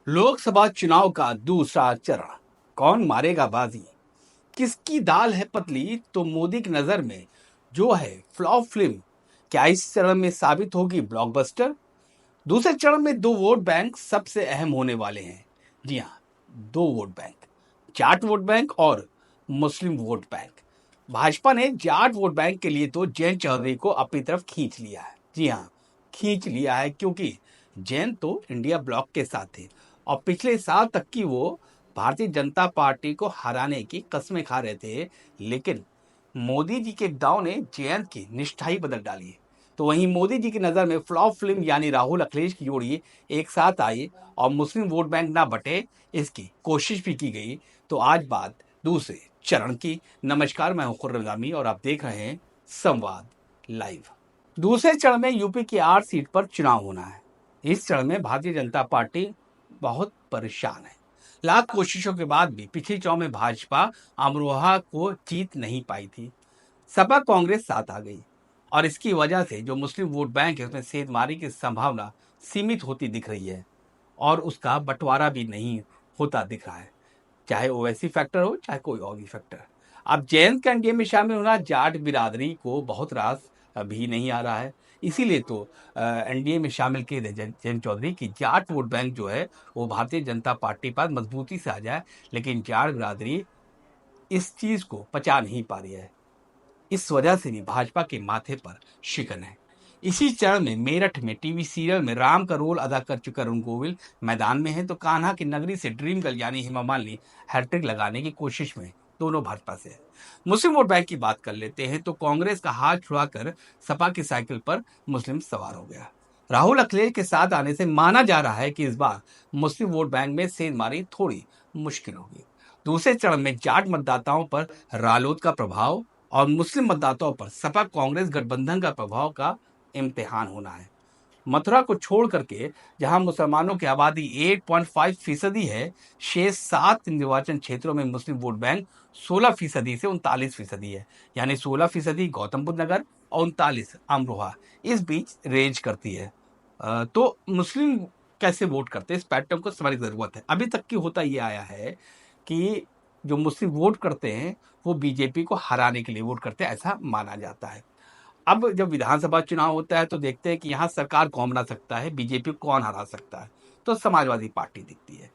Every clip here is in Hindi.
लोकसभा चुनाव का दूसरा चरण। कौन मारेगा बाजी, किसकी दाल है पतली, तो मोदी की नजर में जो है फ्लॉप फिल्म, क्या इस चरण में साबित होगी ब्लॉकबस्टर। दूसरे चरण में दो वोट बैंक सबसे अहम होने वाले हैं। जी हाँ, दो vote bank, Jat vote bank और मुस्लिम वोट बैंक। भाजपा ने जाट वोट बैंक के लिए तो जयंत चौधरी को अपनी तरफ खींच लिया है। जी हाँ, खींच लिया है, क्योंकि जयंत तो इंडिया ब्लॉक के साथ थे और पिछले साल तक की वो भारतीय जनता पार्टी को हराने की कस्में खा रहे थे। लेकिन मोदी जी के दांव ने जयंत की निष्ठा ही बदल डाली है। तो वहीं मोदी जी की नजर में फ्लॉप फिल्म यानी राहुल अखिलेश की जोड़ी एक साथ आई और मुस्लिम वोट बैंक ना बटे, इसकी कोशिश भी की गई। तो आज बात दूसरे चरण की। नमस्कार, मैं हूं खुर्रम रजामी और आप देख रहे हैं संवाद लाइव। दूसरे चरण में यूपी की 8 सीट पर चुनाव होना है। इस चरण में भारतीय जनता पार्टी बहुत परेशान है। लाख कोशिशों के बाद भी पिछले चुनाव में भाजपा अमरोहा को जीत नहीं पाई थी। सपा कांग्रेस साथ आ गई और इसकी वजह से जो मुस्लिम वोट बैंक है उसमें सेंधमारी की संभावना सीमित होती दिख रही है और उसका बंटवारा भी नहीं होता दिख रहा है, चाहे ओवैसी फैक्टर हो चाहे कोई और भी फैक्टर। अब जयंत का एनडीए में शामिल होना जाट बिरादरी को बहुत रास भी नहीं आ रहा है। इसीलिए तो एनडीए में शामिल किए थे जयंत चौधरी की जाट वोट बैंक जो है वो भारतीय जनता पार्टी पर मजबूती से आ जाए। लेकिन जाट बिरादरी इस चीज को पचा नहीं पा रही है। इस वजह से भी भाजपा के माथे पर शिकन है। इसी चरण में मेरठ में टीवी सीरियल में राम का रोल अदा कर चुका अरुण गोविल मैदान में है, तो कान्हा की नगरी से ड्रीम गर्ल यानी हेमा मालिनी हैट्रिक लगाने की कोशिश में दोनों भाजपा से है। मुस्लिम वोट बैंक की बात कर लेते हैं तो कांग्रेस का हाथ छुड़ाकर सपा की साइकिल पर मुस्लिम सवार हो गया। राहुल अखिलेश के साथ आने से माना जा रहा है कि इस बार मुस्लिम वोट बैंक में सेंधमारी थोड़ी मुश्किल होगी। दूसरे चरण में जाट मतदाताओं पर रालोद का प्रभाव और मुस्लिम मतदाताओं पर सपा कांग्रेस गठबंधन का प्रभाव का इम्तिहान होना है। मथुरा को छोड़ करके जहां मुसलमानों की आबादी 8.5% है, शेष 7 निर्वाचन क्षेत्रों में मुस्लिम वोट बैंक 16% से 39% है। यानी 16% गौतम बुद्ध नगर और 39 अमरोहा इस बीच रेंज करती है। तो मुस्लिम कैसे वोट करते हैं, इस पैटर्न को समझने की जरूरत है। अभी तक की होता ये आया है कि जो मुस्लिम वोट करते हैं वो बीजेपी को हराने के लिए वोट करते हैं, ऐसा माना जाता है। अब जब विधानसभा चुनाव होता है तो देखते हैं कि यहाँ सरकार कौन बना सकता है, बीजेपी को कौन हरा सकता है, तो समाजवादी पार्टी दिखती है।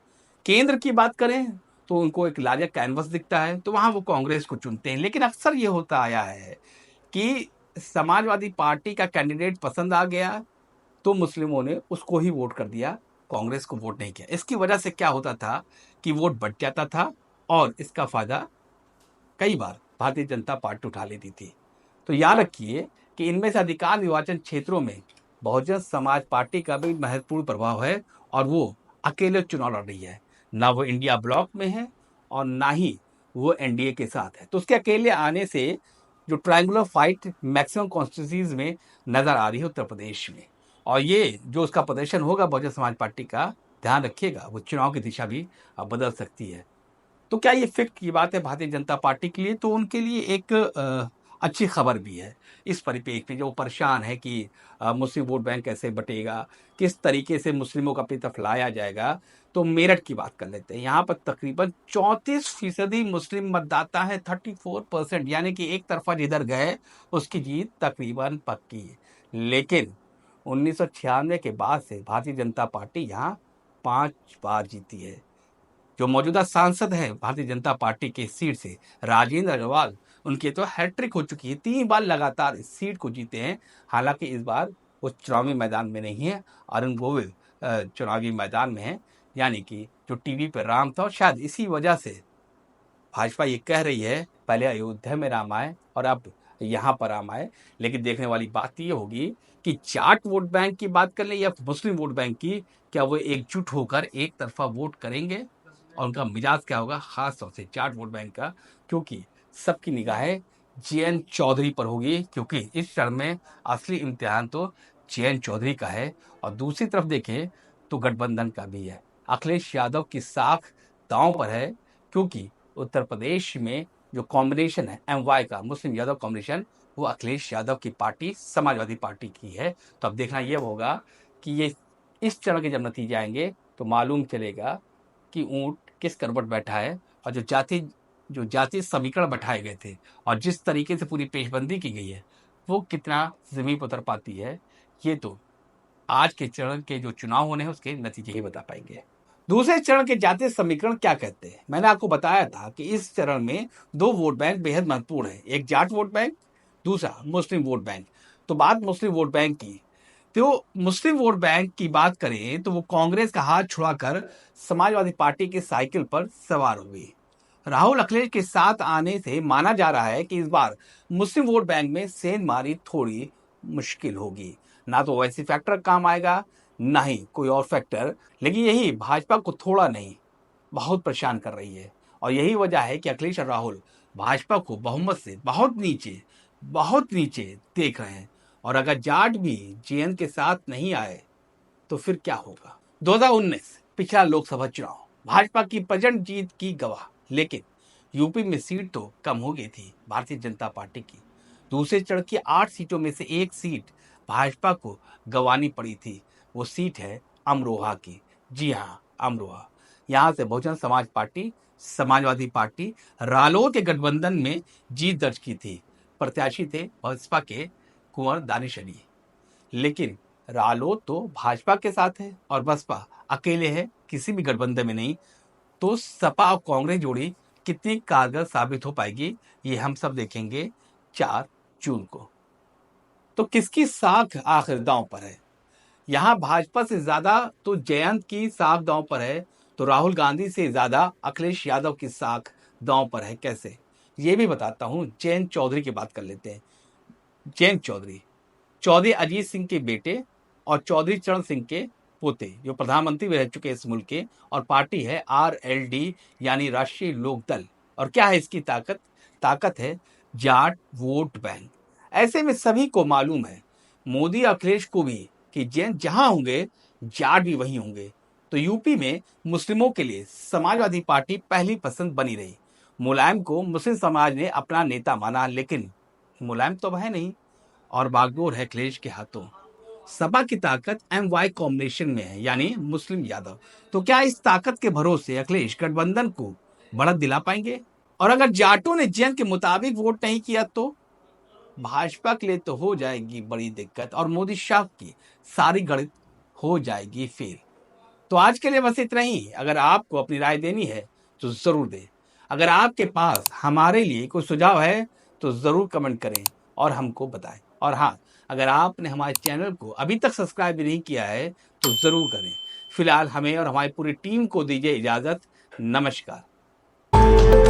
केंद्र की बात करें तो उनको एक लार्जर कैनवस दिखता है, तो वहां वो कांग्रेस को चुनते हैं। लेकिन अक्सर ये होता आया है कि समाजवादी पार्टी का कैंडिडेट पसंद आ गया तो मुस्लिमों ने उसको ही वोट कर दिया, कांग्रेस को वोट नहीं किया। इसकी वजह से क्या होता था कि वोट बढ़ जाता था और इसका फायदा कई बार भारतीय जनता पार्टी उठा लेती थी। तो याद रखिए कि इनमें से अधिकांश निर्वाचन क्षेत्रों में बहुजन समाज पार्टी का भी महत्वपूर्ण प्रभाव है और वो अकेले चुनाव लड़ रही है। ना वो इंडिया ब्लॉक में है और ना ही वो एनडीए के साथ है। तो उसके अकेले आने से जो ट्रायंगुलर फाइट मैक्सिमम कॉन्स्टिट्यूंसीज में नजर आ रही है उत्तर प्रदेश में, और ये जो उसका प्रदर्शन होगा बहुजन समाज पार्टी का, ध्यान रखिएगा वो चुनाव की दिशा भी बदल सकती है। तो क्या ये फिक्र की बात है भारतीय जनता पार्टी के लिए? तो उनके लिए एक अच्छी खबर भी है। इस परिप्रेक्ष्य में जो परेशान है कि मुस्लिम वोट बैंक कैसे बटेगा, किस तरीके से मुस्लिमों को अपनी तरफ लाया जाएगा, तो मेरठ की बात कर लेते हैं। यहाँ पर तकरीबन 34% मुस्लिम मतदाता है, 34%, यानी कि एक तरफा जिधर गए उसकी जीत तकरीबन पक्की है। लेकिन 1996 के बाद से भारतीय जनता पार्टी यहाँ 5 बार जीती है। जो मौजूदा सांसद हैं भारतीय जनता पार्टी के सीट से राजेंद्र अग्रवाल, उनकी तो हैट्रिक हो चुकी है, 3 बार लगातार इस सीट को जीते हैं। हालांकि इस बार वो चुनावी मैदान में नहीं है, अरुण गोविल चुनावी मैदान में है। यानी कि जो टीवी पर राम था और शायद इसी वजह से भाजपा ये कह रही है पहले अयोध्या में राम आए और अब यहाँ पर राम आए। लेकिन देखने वाली बात ये होगी कि जाट वोट बैंक की बात कर ले या मुस्लिम वोट बैंक की, क्या वो एकजुट होकर एक तरफा वोट करेंगे और उनका मिजाज क्या होगा, खास तौर से जाट वोट बैंक का, क्योंकि सबकी निगाहें जयंत चौधरी पर होगी। क्योंकि इस चरण में असली इम्तिहान तो जयंत चौधरी का है और दूसरी तरफ देखें तो गठबंधन का भी है। अखिलेश यादव की साख दांव पर है, क्योंकि उत्तर प्रदेश में जो कॉम्बिनेशन है एमवाई का, मुस्लिम यादव कॉम्बिनेशन, वो अखिलेश यादव की पार्टी समाजवादी पार्टी की है। तो अब देखना यह होगा कि ये इस चरण के जब नतीजे आएंगे तो मालूम चलेगा कि ऊंट किस करवट बैठा है, और जो जाति समीकरण बैठाए गए थे और जिस तरीके से पूरी पेशबंदी की गई है वो कितना जमीन पर उतर पाती है, ये तो आज के चरण के जो चुनाव होने हैं उसके नतीजे ही बता पाएंगे। दूसरे चरण के जातीय समीकरण क्या कहते हैं? मैंने आपको बताया था कि इस चरण में दो वोट बैंक बेहद महत्वपूर्ण है, एक जाट वोट बैंक, दूसरा मुस्लिम वोट बैंक। तो बात मुस्लिम वोट बैंक की, तो मुस्लिम वोट बैंक की बात करें तो वो कांग्रेस का हाथ छुड़ाकर समाजवादी पार्टी की साइकिल पर सवार हुई। राहुल अखिलेश के साथ आने से माना जा रहा है कि इस बार मुस्लिम वोट बैंक में सेंधमारी थोड़ी मुश्किल होगी। ना तो वैसी फैक्टर काम आएगा, ना ही कोई और फैक्टर, लेकिन यही भाजपा को थोड़ा नहीं बहुत परेशान कर रही है। और यही वजह है कि अखिलेश और राहुल भाजपा को बहुमत से बहुत नीचे देख रहे हैं। और अगर जाट भी जेएन के साथ नहीं आए तो फिर क्या होगा? 2019 पिछला लोकसभा चुनाव भाजपा की प्रचंड जीत की गवाह, लेकिन यूपी में सीट तो कम हो गई थी भारतीय जनता पार्टी की। दूसरे चरण की 8 सीटों में से एक सीट भाजपा को गंवानी पड़ी थी। वो सीट है अमरोहा की। जी हाँ, अमरोहा। यहाँ से बहुजन समाज पार्टी, समाजवादी पार्टी, रालोद के गठबंधन में जीत दर्ज की थी। प्रत्याशी थे बसपा के कुंवर दानिश अली। लेकिन रालोद तो भाजपा के साथ है और बसपा अकेले है, किसी भी गठबंधन में नहीं। तो सपा और कांग्रेस जोड़ी कितनी कारगर साबित हो पाएगी, ये हम सब देखेंगे 4 जून को। तो किसकी साख आखिर दांव पर है? यहाँ भाजपा से ज्यादा तो जयंत की साख दांव पर है, तो राहुल गांधी से ज्यादा अखिलेश यादव की साख दांव पर है। कैसे, ये भी बताता हूँ। जयंत चौधरी की बात कर लेते हैं। जयंत चौधरी अजीत सिंह के बेटे और चौधरी चरण सिंह के पोते, जो प्रधानमंत्री भी रह चुके इस मुल्क के, और पार्टी है आरएलडी यानी राष्ट्रीय लोक दल। और क्या है इसकी ताकत है जाट वोट बैंक। ऐसे में सभी को मालूम है, मोदी अखिलेश को भी, कि जैन जहां होंगे जाट भी वहीं होंगे। तो यूपी में मुस्लिमों के लिए समाजवादी पार्टी पहली पसंद बनी रही। मुलायम को मुस्लिम समाज ने अपना नेता माना, लेकिन मुलायम तो वह नहीं और बागडोर है अखिलेश के हाथों। सपा की ताकत MY कॉम्बिनेशन में है, यानी मुस्लिम यादव। तो क्या इस ताकत के भरोसे अखिलेश गठबंधन को बढ़त दिला पाएंगे? और अगर जाटों ने जैन के मुताबिक वोट नहीं किया तो भाजपा के लिए तो हो जाएगी बड़ी दिक्कत और मोदी शाह की सारी गणित हो जाएगी फेल। तो आज के लिए बस इतना ही। अगर आपको अपनी राय देनी है तो जरूर दें। अगर आपके पास हमारे लिए कोई सुझाव है तो जरूर कमेंट करें और हमको बताएं। और हाँ, अगर आपने हमारे चैनल को अभी तक सब्सक्राइब नहीं किया है तो जरूर करें। फिलहाल हमें और हमारी पूरी टीम को दीजिए इजाजत। नमस्कार।